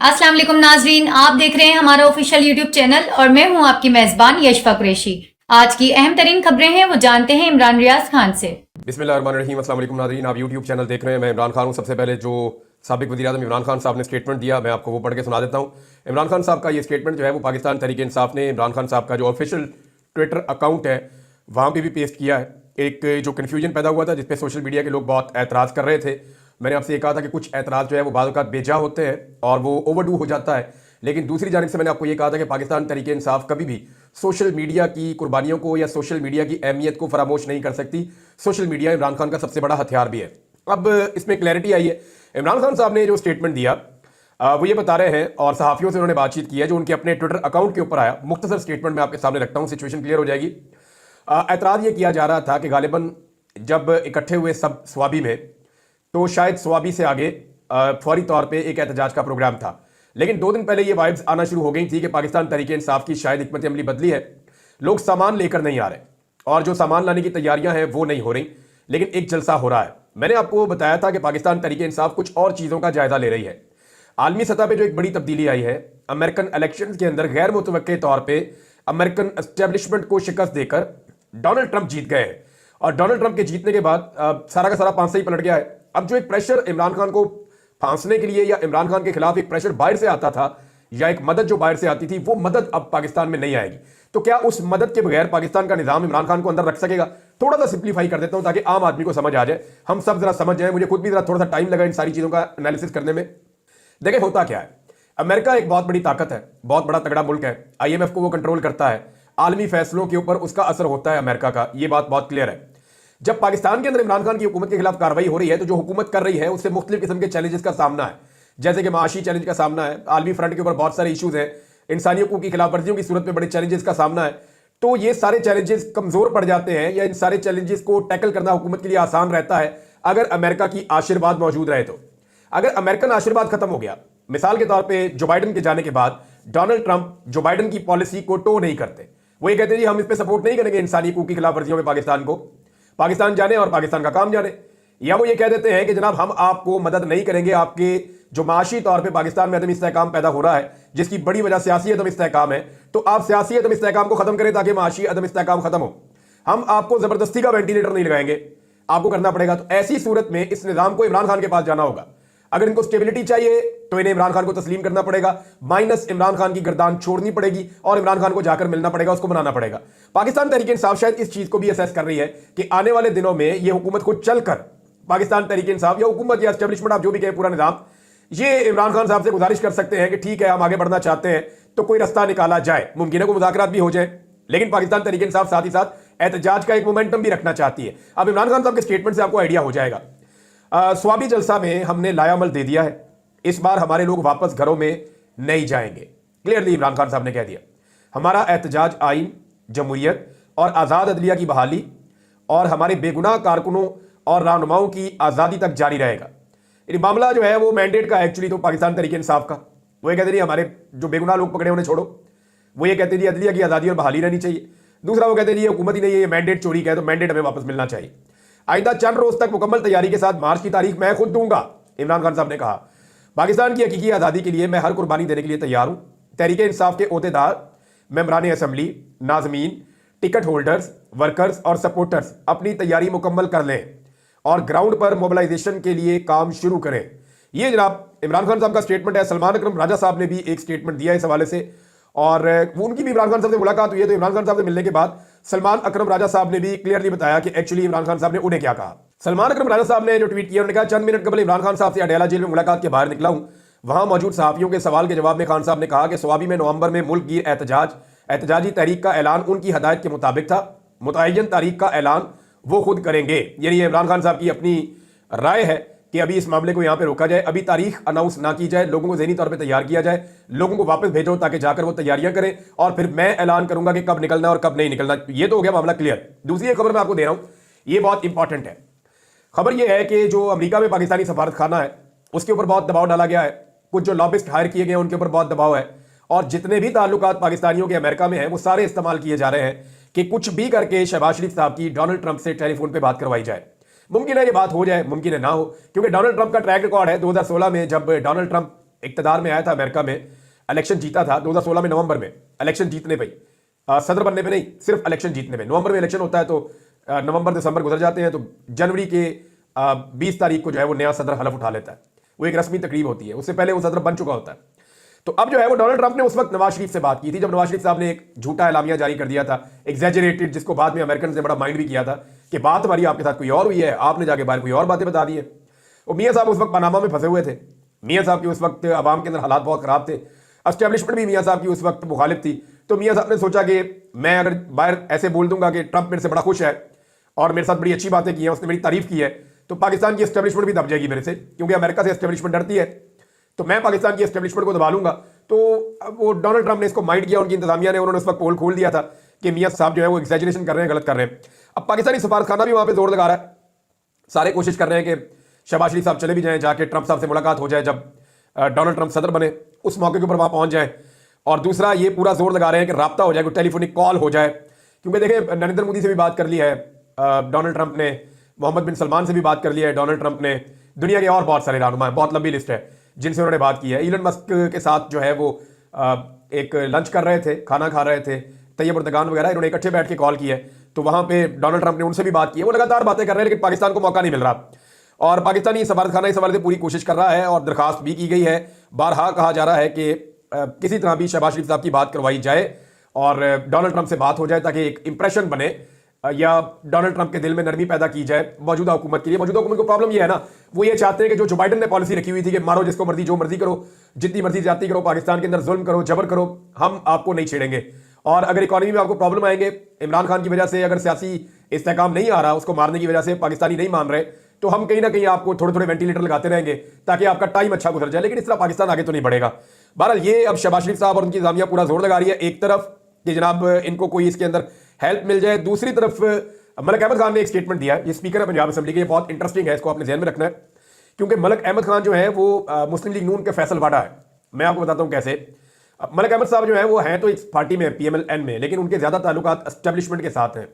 अस्सलाम वालेकुम नाजरीन, आप देख रहे हैं हमारा ऑफिशियल यूट्यूब चैनल और मैं हूं आपकी मेजबान यशफा कुरैशी। आज की अहम तरीन खबरें हैं, वो जानते हैं इमरान रियाज खान से। बिस्मिल्लाहिर्रहमानिर्रहीम। अस्सलाम वालेकुम नाज़रीन, आप यूट्यूब चैनल देख रहे हैं। मैं इमरान खान हूं। सबसे पहले जो साबिक वज़ीर आज़म इमरान खान साहब ने स्टेटमेंट दिया, मैं आपको वो पढ़ के सुना देता हूं। इमरान खान साहब का ये स्टेटमेंट जो है वो पाकिस्तान तहरीक इंसाफ ने इमरान खान साहब का जो ऑफिशियल ट्विटर अकाउंट है वहाँ पर भी पेस्ट किया है। एक जो कन्फ्यूजन पैदा हुआ था जिस पर सोशल मीडिया के लोग बहुत एतराज़ कर रहे थे, मैंने आपसे ये कहा था कि कुछ एतराज़ जो है वो बाद वक़्त बेजा होते हैं और वो ओवरडू हो जाता है, लेकिन दूसरी जानिब से मैंने आपको ये कहा था कि पाकिस्तान तहरीक इंसाफ कभी भी सोशल मीडिया की कुर्बानियों को या सोशल मीडिया की अहमियत को फरामोश नहीं कर सकती। सोशल मीडिया इमरान खान का सबसे बड़ा हथियार भी है। अब इसमें क्लैरिटी आई है। इमरान खान साहब ने जो स्टेटमेंट दिया वो ये बता रहे हैं और सहाफ़ियों से उन्होंने बातचीत की है जो उनके अपने ट्विटर अकाउंट के ऊपर आया। मुख्तसर स्टेटमेंट मैं आपके सामने रखता हूँ, सिचुएशन क्लियर हो जाएगी। एतराज़ ये किया जा रहा था कि गालिबन जब इकट्ठे हुए सब स्वाबी में, तो शायद स्वाबी से आगे फौरी तौर पे एक एहतजाज का प्रोग्राम था, लेकिन 2 दिन पहले ये वाइब्स आना शुरू हो गई थी कि पाकिस्तान तहरीक इंसाफ की शायद हिकमत अमली बदली है। लोग सामान लेकर नहीं आ रहे और जो सामान लाने की तैयारियां हैं वो नहीं हो रही, लेकिन एक जलसा हो रहा है। मैंने आपको बताया था कि पाकिस्तान तहरीक इंसाफ कुछ और चीज़ों का जायजा ले रही है। आलमी सतह पर जो एक बड़ी तब्दीली आई है, अमेरिकन इलेक्शन के अंदर गैर मुतवक्के तौर पर अमेरिकन एस्टेब्लिशमेंट को शिकस्त देकर डोनाल्ड ट्रंप जीत गए हैं और डोनाल्ड ट्रंप के जीतने के बाद सारा का सारा पांच ही पलट गया है। अब जो एक प्रेशर इमरान खान को फांसने के लिए या इमरान खान के खिलाफ एक प्रेशर बाहर से आता था या एक मदद जो बाहर से आती थी, वो मदद अब पाकिस्तान में नहीं आएगी। तो क्या उस मदद के बगैर पाकिस्तान का निजाम इमरान खान को अंदर रख सकेगा? थोड़ा सा सिंप्लीफाई कर देता हूं ताकि आम आदमी को समझ आ जाए, हम सब जरा समझ जाए। मुझे खुद भी जरा थोड़ा सा टाइम लगा इन सारी चीजों का एनालिसिस करने में। देखिए होता क्या है, अमेरिका एक बहुत बड़ी ताकत है, बहुत बड़ा तगड़ा मुल्क है। IMF को वो कंट्रोल करता है, आलमी फैसलों के ऊपर उसका असर होता है अमेरिका का, ये बात बहुत क्लियर है। जब पाकिस्तान के अंदर इमरान खान की हुकूमत के खिलाफ कार्रवाई हो रही है, तो जो हुकूमत कर रही है उससे मुख्तलिफ किस्म के चैलेंजेस का सामना है, जैसे कि माशी चैलेंज का सामना है, आलमी फ्रंट के ऊपर बहुत सारे इशूज हैं, इंसानी हकूक की खिलाफ वर्जियों की सूरत में बड़े चैलेंजेस का सामना है। तो ये सारे चैलेंजेस कमजोर पड़ जाते हैं या इन सारे चैलेंजेस को टैकल करना हुकूमत के लिए आसान रहता है अगर अमेरिका की आशीर्वाद मौजूद रहे। तो अगर अमेरिकन आशीर्वाद खत्म हो गया, मिसाल के तौर पर जो बाइडन के जाने के बाद डोनाल्ड ट्रंप जो बाइडन की पॉलिसी को टो नहीं करते, वो ये कहते हैं जी हम इस पर सपोर्ट नहीं करेंगे इंसानी हकूक की खिलाफ वर्जियों में पाकिस्तान को, पाकिस्तान जाने और पाकिस्तान का काम जाने, या वो ये कह देते हैं कि जनाब हम आपको मदद नहीं करेंगे, आपके जो माशी तौर पे पाकिस्तान में अदम इस्तेहकाम पैदा हो रहा है जिसकी बड़ी वजह सियासी अदम इस्तेहकाम है, तो आप सियासी अदम इस्तेहकाम को खत्म करें ताकि माशी अदम इस्तेहकाम खत्म हो। हम आपको जबरदस्ती का वेंटिलेटर नहीं लगाएंगे, आपको करना पड़ेगा। तो ऐसी सूरत में इस निजाम को इमरान खान के पास जाना होगा। अगर इनको स्टेबिलिटी चाहिए तो इन्हें इमरान खान को तस्लीम करना पड़ेगा, माइनस इमरान खान की गर्दान छोड़नी पड़ेगी और इमरान खान को जाकर मिलना पड़ेगा, उसको बनाना पड़ेगा। पाकिस्तान तहरीक इंसाफ शायद इस चीज को भी असेस कर रही है कि आने वाले दिनों में यह हुकूमत को चलकर पाकिस्तान तहरीक इंसाफ या हुकूमत या एस्टेब्लिशमेंट, आप जो भी कहें, पूरा निजाम, ये इमरान खान साहब से गुजारिश कर सकते हैं कि ठीक है हम आगे बढ़ना चाहते हैं तो कोई रास्ता निकाला जाए, मुमकिन है को मुज़ाकरात भी हो जाए। लेकिन पाकिस्तान तहरीक इंसाफ साथ ही साथ एहतजाज का एक मोमेंटम भी रखना चाहती है। अब इमरान खान साहब के स्टेटमेंट से आपको आइडिया हो जाएगा। स्वाबी जलसा में हमने लायामल दे दिया है, इस बार हमारे लोग वापस घरों में नहीं जाएंगे। क्लियरली इमरान खान साहब ने कह दिया हमारा एहतजाज आइन, जमहूरियत और आज़ाद अदलिया की बहाली और हमारे बेगुनाह कारकुनों और रहनुमाओं की आज़ादी तक जारी रहेगा। ये मामला जो है वो मैंडेट का, एक्चुअली तो पाकिस्तान तहरीक इंसाफ का, वो ये कहते नहीं हमारे जो बेगुनाह लोग पकड़े उन्हें छोड़ो, वो ये कहते नहीं अदलिया की आज़ादी और बहाली रहनी चाहिए। दूसरा वो कहते नहीं ये हुकूमत ही नहीं है, ये मैंडेट चोरी का है, तो मैंडेट हमें वापस मिलना चाहिए। आइंदा चंद रोज तक मुकम्मल तैयारी के साथ मार्च की तारीख मैं खुद दूंगा, इमरान खान साहब ने कहा। पाकिस्तान की हकीकी आज़ादी के लिए मैं हर कुर्बानी देने के लिए तैयार हूं। तहरीक इंसाफ के ओहदेदार, मेंबरान assembly, nazmeen, ticket holders, workers और सपोर्टर्स अपनी तैयारी मुकम्मल कर लें और ग्राउंड पर मोबिलाइजेशन के लिए काम शुरू करें। ये जनाब इमरान खान साहब का स्टेटमेंट है। सलमान अकरम राजा साहब ने भी एक स्टेटमेंट दिया इस हवाले से और उनकी भी इमरान खान साहब से मुलाकात हुई है। तो इमरान खान साहब से मिलने के बाद सलमान अकरम राजा साहब ने भी क्लियरली बताया कि एक्चुअली इमरान खान साहब ने उन्हें क्या कहा। सलमान अकरम राजा साहब ने जो ट्वीट किया, उन्होंने कहा चंद मिनट कबल इमरान खान साहब से अडयाला जेल में मुलाकात के बाहर निकला हूं। वहां मौजूद सहाफियों के सवाल के जवाब में खान साहब ने कहा कि स्वाबी में नवंबर में मुल्क गिर एहतजाजी तहरीक का ऐलान उनकी हदायत के मुताबिक था। मुतय्यन तारीख का ऐलान वो खुद करेंगे। यानी इमरान खान साहब की अपनी राय है कि अभी इस मामले को यहाँ पे रोका जाए, अभी तारीख अनाउंस ना की जाए, लोगों को ज़हनी तौर पे तैयार किया जाए, लोगों को वापस भेजो ताकि जाकर वो तैयारियां करें और फिर मैं ऐलान करूंगा कि कब निकलना और कब नहीं निकलना। ये तो हो गया मामला क्लियर। दूसरी एक खबर मैं आपको दे रहा हूं, ये बहुत इंपॉर्टेंट है। खबर ये है कि जो अमेरिका में पाकिस्तानी सफारत खाना है उसके ऊपर बहुत दबाव डाला गया है। कुछ जो लॉबिस्ट हायर किए गए उनके ऊपर बहुत दबाव है और जितने भी ताल्लुकात पाकिस्तानियों के अमेरिका में हैं वो सारे इस्तेमाल किए जा रहे हैं कि कुछ भी करके शहबाज शरीफ साहब की डोनाल्ड ट्रंप से टेलीफोन पे बात करवाई जाए। मुमकिन है ये बात हो जाए, मुमकिन है ना हो, क्योंकि डोनाल्ड ट्रंप का ट्रैक रिकॉर्ड है। 2016 में जब डोनाल्ड ट्रंप इक़्तिदार में आया था अमेरिका में, इलेक्शन जीता था 2016 में नवंबर में, इलेक्शन जीतने पे ही, सदर बनने पे नहीं, सिर्फ इलेक्शन जीतने पे। नवंबर में इलेक्शन होता है तो नवंबर दिसंबर गुजर जाते हैं, तो जनवरी के 20 तारीख को जो है वो नया सदर हलफ उठा लेता है। वो एक रस्मी तकरीब होती है, उससे पहले वो सदर बन चुका होता है। तो अब जो है वो डोनाल्ड ट्रंप ने उस वक्त नवाज शरीफ से बात की थी, जब नवाज शरीफ साहब ने एक झूठा एलामिया जारी कर दिया था, एग्जैजरेटेड, जिसको बाद में अमेरिकन ने बड़ा माइंड भी किया था कि बात हमारी आपके साथ कोई और हुई है, आपने जाके बाहर कोई और बातें बता दी है। और मियाँ साहब उस वक्त पनामा में फंसे हुए थे। मियाँ साहब की उस वक्त आवाम के अंदर हालात बहुत खराब थे, एस्टेब्लिशमेंट भी मियाँ साहब की उस वक्त मुखालिफ थी। तो मियाँ साहब ने सोचा कि मैं अगर बाहर ऐसे बोल दूंगा कि ट्रंप मेरे से बड़ा खुश है और मेरे साथ बड़ी अच्छी बातें की हैं, उसने मेरी तारीफ की है, तो पाकिस्तान की एस्टेब्लिशमेंट भी दब जाएगी मेरे से, क्योंकि अमेरिका से एस्टेब्लिशमेंट डरती है, तो मैं पाकिस्तान की एस्टेब्लिशमेंट को दबा लूंगा। तो अब वो डोनाल्ड ट्रंप ने इसको माइंड किया, उनकी इंतजामिया ने, उन्होंने उस वक्त पोल खोल दिया था कि मियाँ साहब जो है वो एग्जैजरेशन कर रहे हैं, गलत कर रहे हैं। अब पाकिस्तानी सफारतखाना भी वहाँ पे जोर लगा रहा है, सारे कोशिश कर रहे हैं कि शहबाज शरीफ साहब चले भी जाएं, जाके ट्रंप साहब से मुलाकात हो जाए, जब डोनाल्ड ट्रंप सदर बने उस मौके के ऊपर वहाँ पहुँच जाए। और दूसरा ये पूरा जोर लगा रहे हैं कि राब्ता हो जाए, कोई टेलीफोनिक कॉल हो जाए, क्योंकि देखें नरेंद्र मोदी से भी बात कर ली है डोनाल्ड ट्रंप ने, मोहम्मद बिन सलमान से भी बात कर लिया है डोनाल्ड ट्रंप ने, दुनिया के और बहुत सारे रहनुमा हैं, बहुत लंबी लिस्ट है जिनसे उन्होंने बात की है। इलन मस्क के साथ जो है वो एक लंच कर रहे थे, खाना खा रहे थे, तैयब अर्दगान वगैरह, इन्होंने इकट्ठे बैठ के कॉल की है, तो वहाँ पे डोनाल्ड ट्रंप ने उनसे भी बात की है। वो लगातार बातें कर रहे हैं, लेकिन पाकिस्तान को मौका नहीं मिल रहा, और पाकिस्तानी सफारतखाना इस हवाले से पूरी कोशिश कर रहा है और दरखास्त भी की गई है। बारहा कहा जा रहा है कि किसी तरह भी शहबाज शरीफ साहब की बात करवाई जाए और डोनाल्ड ट्रंप से बात हो जाए, ताकि एक इंप्रेशन बने या डोनाल्ड ट्रंप के दिल में नरमी पैदा की जाए मौजूदा हुकूमत के लिए। मौजूदा हुकूमत को प्रॉब्लम ये है ना, वो ये चाहते हैं कि जो बाइडन ने पॉलिसी रखी हुई थी कि मारो जिसको मर्जी, जो मर्जी करो, जितनी मर्जी जाती करो, पाकिस्तान के अंदर जुल्म करो, जबर करो, हम आपको नहीं छेड़ेंगे। और अगर इकॉनमी में आपको प्रॉब्लम आएंगे, इमरान खान की वजह से अगर सियासी इस्तेहकाम नहीं आ रहा, उसको मारने की वजह से पाकिस्तानी नहीं मान रहे, तो हम कहीं ना कहीं आपको थोड़े थोड़े वेंटिलेटर लगाते रहेंगे ताकि आपका टाइम अच्छा गुजर जाए, लेकिन इस तरह पाकिस्तान आगे तो नहीं बढ़ेगा। बहरहाल ये अब शहबाज शरीफ साहब और उनकी इंतजामिया पूरा जोर लगा रही है, एक तरफ कि जनाब इनको कोई इसके अंदर हेल्प मिल जाए, दूसरी तरफ मलिक अहमद खान ने एक स्टेटमेंट दिया है, ये स्पीकर है पंजाब असेंबली के, ये बहुत इंटरेस्टिंग है, इसको आपने ध्यान में रखना है, क्योंकि मलिक अहमद खान जो है वो मुस्लिम लीग नून के फैसल वाडा है। मैं आपको बताता हूँ कैसे। मलिक अहमद साहब जो है वो हैं तो इस पार्टी में PMLN में, लेकिन उनके ज़्यादा ताल्लुकात एस्टेब्लिशमेंट के साथ हैं।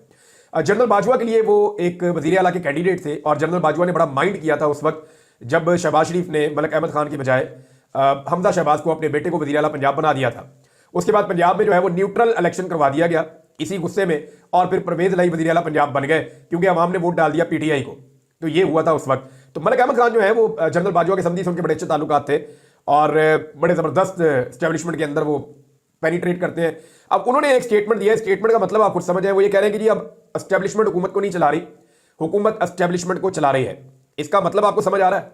जनरल बाजवा के लिए वो एक वज़ीर आला के कैंडिडेट थे, और जनरल बाजवा ने बड़ा माइंड किया था उस वक्त जब शहबाज शरीफ ने मलिक अहमद खान की बजाय हमजा शहबाज को, अपने बेटे को, वज़ीर आला पंजाब बना दिया था। उसके बाद पंजाब में जो है वो न्यूट्रल इलेक्शन करवा दिया गया इसी गुस्से में, और फिर परवेज लाई वज़ीर आला पंजाब बन गए, क्योंकि अवाम ने वोट डाल दिया PTI को। तो ये हुआ था उस वक्त। तो मलिक अहमद खान जो है वो जनरल बाजवा के समधी से उनके बड़े अच्छे ताल्लुकात थे, और बड़े ज़बरदस्त एस्टेब्लिशमेंट के अंदर वो पेनिट्रेट करते हैं। अब उन्होंने एक स्टेटमेंट दिया है, स्टेटमेंट का मतलब आप खुद समझ आए, वो ये कह रहे हैं कि जी अब एस्टेब्लिशमेंट हुकूमत को नहीं चला रही, हुकूमत एस्टेब्लिशमेंट को चला रही है। इसका मतलब आपको समझ आ रहा है?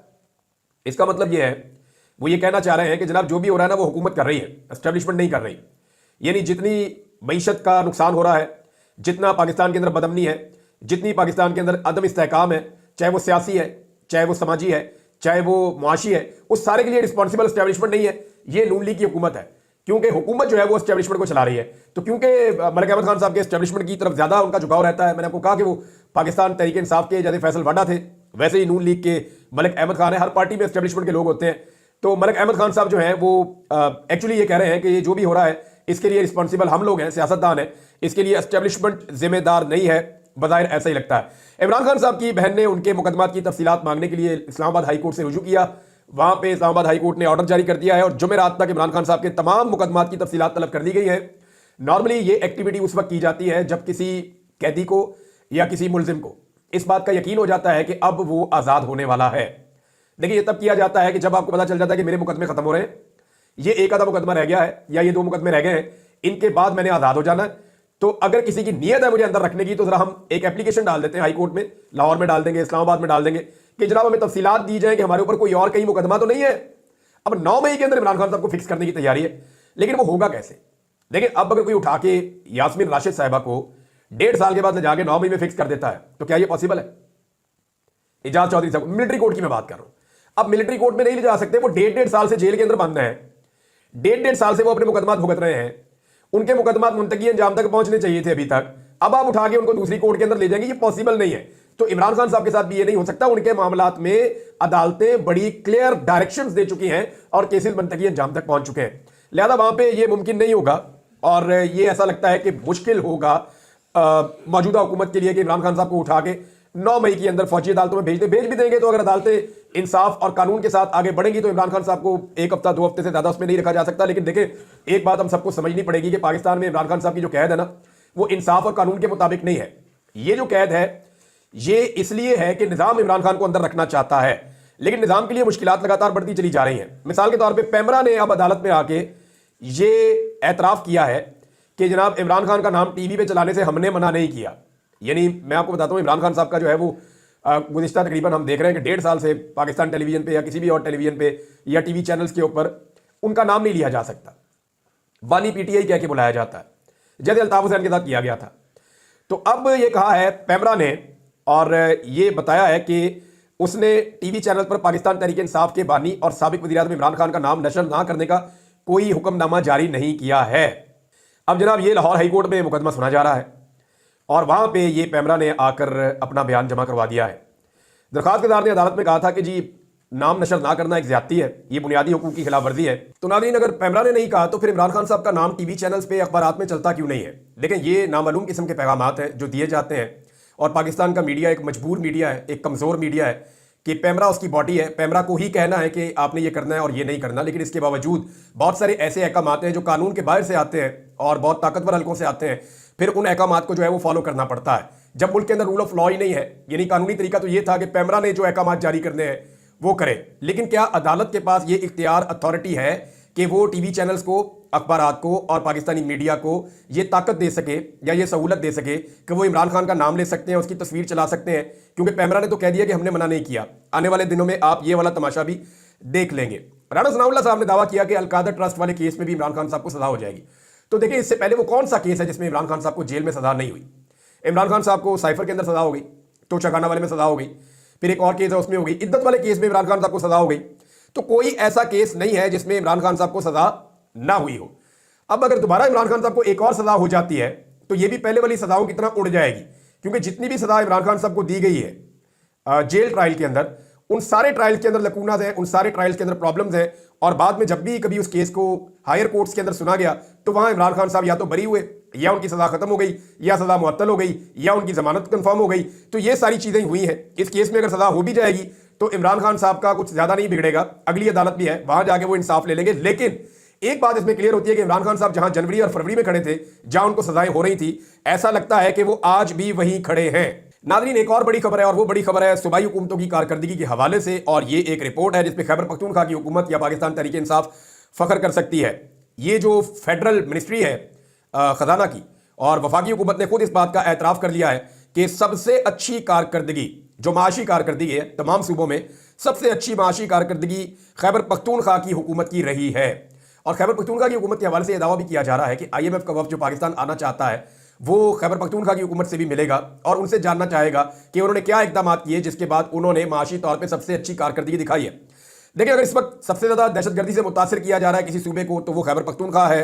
इसका मतलब ये है, वो ये कहना चाह रहे हैं कि जनाब जो भी हो रहा है ना वो हुकूमत कर रही है, एस्टेब्लिशमेंट नहीं कर रही। यानी जितनी मईशत का नुकसान हो रहा है, जितना पाकिस्तान के अंदर बदअमनी है, जितनी पाकिस्तान के अंदर अदम इस्तेहकाम है, चाहे वो सियासी है, चाहे वो समाजी है, चाहे वो मुआशी है, उस सारे के लिए रिस्पॉन्सिबल एस्टेब्लिशमेंट नहीं है, ये नून लीग की हुकूमत है, क्योंकि हुकूमत जो है वो एस्टेब्लिशमेंट को चला रही है। तो क्योंकि मलिक अहमद खान साहब के एस्टेब्लिशमेंट की तरफ ज़्यादा उनका झुकाव रहता है, मैंने आपको कहा कि वो पाकिस्तान तहरीक इंसाफ के जैसे फैसल वाडा थे, वैसे ही नून लीग के मलिक अहमद खान है। हर पार्टी में एस्टेब्लिशमेंट के लोग होते हैं। तो मलिक अहमद खान साहब जो हैं वो एक्चुअली ये कह रहे हैं कि ये जो भी हो रहा है इसके लिए रिस्पॉन्सिबल हम लोग हैं, सियासतदान हैं, इसके लिए एस्टेब्लिशमेंट जिम्मेदार नहीं है, बज़ाहिर ऐसा ही लगता है। इमरान खान साहब की बहन ने उनके मुकदमात की तफसीलात मांगने के लिए इस्लामाबाद हाई कोर्ट से रुजू किया। वहाँ पे इस्लामाबाद हाई कोर्ट ने ऑर्डर जारी कर दिया है और जुमेरात तक इमरान खान साहब के तमाम मुकदमात की तफसीलात तलब कर दी गई है। नॉर्मली ये एक्टिविटी उस वक्त की जाती है जब किसी कैदी को या किसी मुलजिम को इस बात का यकीन हो जाता है कि अब वो आज़ाद होने वाला है। देखिए ये तब किया जाता है कि जब आपको पता चल जाता है कि मेरे मुकदमे खत्म हो रहे हैं, ये एक आधा मुकदमा रह गया है या ये 2 मुकदमे रह गए हैं, इनके बाद मैंने आज़ाद हो जाना है। तो अगर किसी की नीयत है मुझे अंदर रखने की, तो जरा हम एक एप्लीकेशन डाल देते हैं हाई कोर्ट में, लाहौर में डाल देंगे, इस्लामाबाद में डाल देंगे कि जनाब हमें तफसीलात दी जाए कि हमारे ऊपर कोई और कहीं मुकदमा तो नहीं है। अब 9 मई के अंदर इमरान खान साहब को फिक्स करने की तैयारी है, लेकिन वो होगा कैसे? देखिए अब अगर कोई उठा के यास्मीन राशिद साहिबा को 1.5 साल के बाद ले जाके 9 मई में फिक्स कर देता है, तो क्या ये पॉसिबल है? एजाज चौधरी साहब, मिलिट्री कोर्ट की मैं बात कर रहा हूं। अब मिलिट्री कोर्ट में नहीं ले जा सकते, वो 1.5 साल से जेल के अंदर बंद है, 1.5 साल से वो अपने मुकदमा भुगत रहे हैं, उनके मुकदमा मुंतकी अंजाम तक पहुंचने चाहिए थे अभी तक। अब आप उठा के उनको दूसरी कोर्ट के अंदर ले जाएंगे, ये पॉसिबल नहीं है। तो इमरान खान साहब के साथ भी ये नहीं हो सकता। उनके मामलात में अदालतें बड़ी क्लियर डायरेक्शंस दे चुकी हैं और केसेस मुंतकी अंजाम तक पहुंच चुके हैं, लिहाजा वहां पे ये मुमकिन नहीं होगा। और ये ऐसा लगता है कि मुश्किल होगा मौजूदा हुकूमत के लिए कि इमरान खान साहब को उठा के 9 मई के अंदर फौजी अदालतों में भेज भी देंगे, तो अगर अदालतें इंसाफ और कानून के साथ आगे बढ़ेंगी तो इमरान खान साहब को एक हफ्ता 2 हफ्ते से ज्यादा उसमें नहीं रखा जा सकता। लेकिन देखें, एक बात हम सबको समझनी पड़ेगी कि पाकिस्तान में इमरान खान साहब की जो कैद है ना, वो इंसाफ और कानून के मुताबिक नहीं है। ये जो कैद है ये इसलिए है कि निजाम इमरान खान को अंदर रखना चाहता है, लेकिन निजाम के लिए मुश्किलात लगातार बढ़ती चली जा रही हैं। मिसाल के तौर पे पैमरा ने अब अदालत में आके ये एतराफ़ किया है कि जनाब इमरान खान का नाम टीवी पे चलाने से हमने मना नहीं किया। यानी मैं आपको बताता हूँ, इमरान खान साहब का जो है वो गुज़िश्ता तकरीबन हम देख रहे हैं कि 1.5 साल से पाकिस्तान टेलीविजन पे या किसी भी और टेलीविजन पे या टीवी चैनल्स के ऊपर उनका नाम नहीं लिया जा सकता। बानी पीटीआई कह के बुलाया जाता है, जैसे अल्ताफ हुसैन के साथ किया गया था। तो अब ये कहा है पैमरा ने और ये बताया है कि उसने टीवी चैनल पर पाकिस्तान तहरीक इंसाफ के बानी और साबिक वज़ीर-ए-आज़म इमरान खान का नाम नशर ना करने का कोई हुक्मनामा जारी नहीं किया है। अब जनाब ये लाहौर हाई कोर्ट में मुकदमा सुना जा रहा है और वहां पे ये पैमरा ने आकर अपना बयान जमा करवा दिया है। दरख्वास्तदार ने अदालत में कहा था कि जी नाम नशर ना करना एक ज्यादती है, ये बुनियादी हुकूक की खिलाफ वर्जी है। तो नाज़रीन, अगर पैमरा ने नहीं कहा तो फिर इमरान खान साहब का नाम टीवी चैनल्स पे अखबारात में चलता क्यों नहीं है? लेकिन ये नामालूम किस्म के पैगामात हैं जो दिए जाते हैं और पाकिस्तान का मीडिया एक मजबूर मीडिया है, एक कमज़ोर मीडिया है कि पैमरा उसकी बॉडी है, पैमरा को ही कहना है कि आपने ये करना है और ये नहीं करना। लेकिन इसके बावजूद बहुत सारे ऐसे अहकामात हैं जो कानून के बाहर से आते हैं और बहुत ताकतवर हलकों से आते हैं, फिर उन अहकामात को जो है वो फॉलो करना पड़ता है। जब मुल्क के अंदर रूल ऑफ लॉ ही नहीं है, यानी कानूनी तरीका तो ये था कि पैमरा ने जो अहकामात जारी करने हैं वो करे, लेकिन क्या अदालत के पास ये इख्तियार अथॉरिटी है कि वो टीवी चैनल्स को, अखबारात को और पाकिस्तानी मीडिया को ये ताकत दे सके या ये सहूलत दे सके कि वो इमरान खान का नाम ले सकते हैं, उसकी तस्वीर चला सकते हैं? क्योंकि पैमरा ने तो कह दिया कि हमने मना नहीं किया। आने वाले दिनों में आप ये वाला तमाशा भी देख लेंगे। राणा सनाउल्लाह साहब ने दावा किया कि अलकायदा ट्रस्ट वाले केस में भी इमरान खान साहब को सजा हो जाएगी। तो देखिए, इससे पहले वो कौन सा केस है जिसमें इमरान खान साहब को जेल में सजा नहीं हुई? इमरान खान साहब को साइफर के अंदर सजा हो गई, तो चकाना वाले में सजा हो गई, फिर एक और केस है उसमें हो गई, इद्दत वाले केस में इमरान खान साहब को सजा हो गई। तो कोई ऐसा केस नहीं है जिसमें इमरान खान साहब को सजा ना हुई हो। अब अगर दोबारा इमरान खान साहब को एक और सजा हो जाती है तो ये भी पहले वाली सजाओं की तरह उड़ जाएगी, क्योंकि जितनी भी सजा इमरान खान साहब को दी गई है जेल ट्रायल के अंदर, उन सारे ट्रायल्स के अंदर लकूनाज हैं, उन सारे ट्रायल्स के अंदर प्रॉब्लम्स हैं। और बाद में जब भी कभी उस केस को हायर कोर्ट्स के अंदर सुना गया तो वहां इमरान खान साहब या तो बरी हुए, या उनकी सजा खत्म हो गई, या सजा मुअत्तल हो गई, या उनकी जमानत कंफर्म हो गई। तो ये सारी चीजें हुई हैं। इस केस में अगर सजा हो भी जाएगी तो इमरान खान साहब का कुछ ज्यादा नहीं बिगड़ेगा। अगली अदालत भी है, वहां जाके वो इंसाफ ले लेंगे। लेकिन एक बात इसमें क्लियर होती है कि इमरान खान साहब जहां जनवरी और फरवरी में खड़े थे, जहां उनको सजाएं हो रही थी, ऐसा लगता है कि वो आज भी वहीं खड़े हैं। नाज़रीन, एक और बड़ी खबर है और वो बड़ी खबर है सूबाई हुकूमतों की कारकर्दगी के हवाले से, और ये एक रिपोर्ट है जिसपे खैबर पख्तूनख्वा की हुकूमत या पाकिस्तान तहरीक इंसाफ फख्र कर सकती है। ये जो फेडरल मिनिस्ट्री है खजाना की और वफाकी हुकूमत ने खुद इस बात का एतराफ़ कर लिया है कि सबसे अच्छी कारकर्दगी, जो माशी कारकर्दगी है तमाम सूबों में, सबसे अच्छी माशी कारकर्दगी खैबर पख्तूनख्वा की हुकूमत की रही है। और खैबर पख्तूनख्वा की हुकूमत के हवाले से यह दावा भी किया जा रहा है कि IMF का वफ़द जो पाकिस्तान आना चाहता है वो खैबर पख्तूनख्वा की हुकूमत से भी मिलेगा और उनसे जानना चाहेगा कि उन्होंने क्या इक़दाम किए जिसके बाद उन्होंने माशी तौर पर सबसे अच्छी कारकर्दगी दिखाई है। देखिए, अगर इस वक्त सबसे ज़्यादा दहशतगर्दी से मुतासर किया जा रहा है किसी सूबे को तो वो खैबर पख्तूनख्वा है।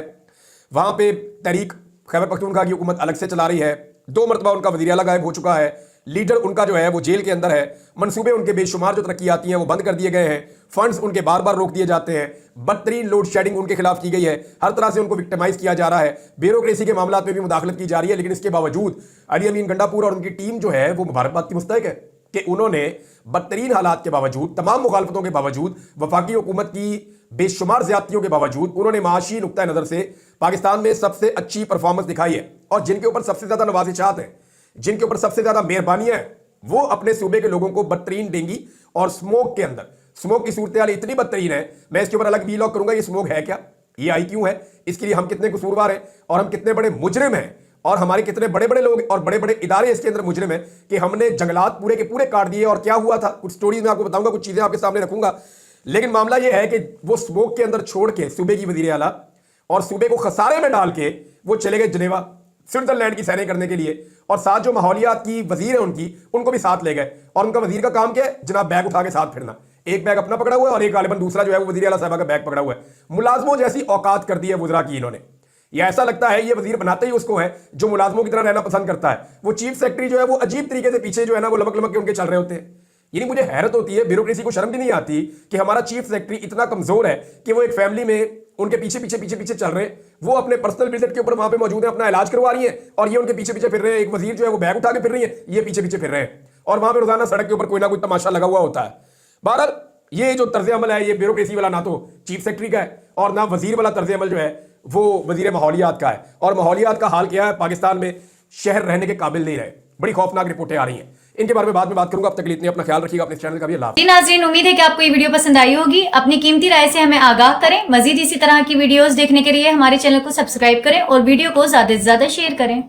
वहाँ पे तहरीक खैबर पख्तूनख्वा की हुकूमत अलग से चला रही है। 2 मरतबा उनका वज़ीर आला गायब हो चुका है, लीडर उनका जो है वो जेल के अंदर है, मंसूबे उनके बेशुमार जो तरक्की आती हैं वो बंद कर दिए गए हैं, फंड्स उनके बार बार रोक दिए जाते हैं, बदतरीन लोड शेडिंग उनके खिलाफ की गई है, हर तरह से उनको विक्टिमाइज किया जा रहा है, ब्यूरोक्रेसी के मामलों में भी मुदाखलत की जा रही है। लेकिन इसके बावजूद अली अमीन गंडापुर और उनकी टीम जो है वो मुबारकबाद की मुस्तहिक है कि उन्होंने बदतरीन हालात के बावजूद, तमाम मुखालफतों के बावजूद, वफाकी हुकूमत की बेशुमार ज्यादतियों के बावजूद उन्होंने माशी नुक्ता नज़र से पाकिस्तान में सबसे अच्छी परफॉर्मेंस दिखाई है। और जिनके ऊपर सबसे ज़्यादा नवाजिशात हैं, जिनके ऊपर सबसे ज़्यादा मेहरबानियां हैं, वो अपने सूबे के लोगों को बदतरीन देंगी। और स्मोक के अंदर, स्मोक की सूरत हाल इतनी बदतरीन है, मैं इसके ऊपर अलग वीलॉग करूंगा। ये स्मोक है क्या, ये आई क्यों है, इसके लिए हम कितने कसूरवार हैं और हम कितने बड़े मुजरिम हैं और हमारे कितने बड़े बड़े लोग और बड़े बड़े इदारे इसके अंदर मुजरिम हैं कि हमने जंगलात पूरे के पूरे काट दिए। और क्या हुआ था, कुछ स्टोरीज में आपको बताऊंगा, कुछ चीजें आपके सामने रखूंगा। लेकिन मामला यह है कि वो स्मोक के अंदर छोड़ के सूबे की वजीर आला और सूबे को खसारे में डाल के वो चले गए जनेवा, स्विट्जरलैंड की सैरें करने के लिए। और साथ जो माहौलियात की वजीर है उनको भी साथ ले गए। और उनका वजीर का काम क्या है जनाब, बैग उठा के साथ फिरना। एक बैग अपना पकड़ा हुआ है और एक गालिबन दूसरा जो है वो वजीर आला साहबा का बैग पकड़ा हुआ है। मुलाजमों जैसी औकात कर दी है वज़रा की इन्होंने। या ऐसा लगता है ये वजीर बनाते ही उसको है जो मुलाजमों की तरह रहना पसंद करता है। वो चीफ सेक्रेटरी जो है वो अजीब तरीके से पीछे जो है ना वो लमक लमक के उनके चल रहे होते हैं। यानी मुझे हैरत होती है, ब्यूरोक्रेसी को शर्म भी नहीं आती कि हमारा चीफ सेक्रेटरी इतना कमजोर है कि वो एक फैमिली में उनके पीछे पीछे पीछे पीछे चल रहे हैं। वो अपने पर्सनल विजिट के ऊपर वहां पे मौजूद है, अपना इलाज करवा रही है और ये उनके पीछे पीछे फिर रहे हैं। एक वजीर जो है वो बैग उठा के फिर रही है, ये पीछे पीछे फिर रहे हैं। और वहां पे रोजाना सड़क के ऊपर कोई ना कोई तमाशा लगा हुआ होता है। बहरहाल ये जो तर्ज अमल है, ये ब्यूरोक्रेसी वाला ना तो चीफ सेक्रेटरी का है और ना वजीर वाला तर्ज अमल जो है वो वजीर माहौलियात का है। और माहौलियात का हाल क्या है, पाकिस्तान में शहर रहने के काबिल नहीं रहे। बड़ी खौफनाक रिपोर्टें आ रही हैं, इनके बारे में बाद में बात करूंगा। अब तक के लिए इतने, अपना ख्याल रखिएगा, अपने चैनल का भी अल्लाह हाफ़िज़। जी नाज़रीन, उम्मीद है कि आपको ये वीडियो पसंद आई होगी। अपनी कीमती राय से हमें आगाह करें। मजीद इसी तरह की वीडियोस देखने के लिए हमारे चैनल को सब्सक्राइब करें और वीडियो को ज्यादा से ज्यादा शेयर करें।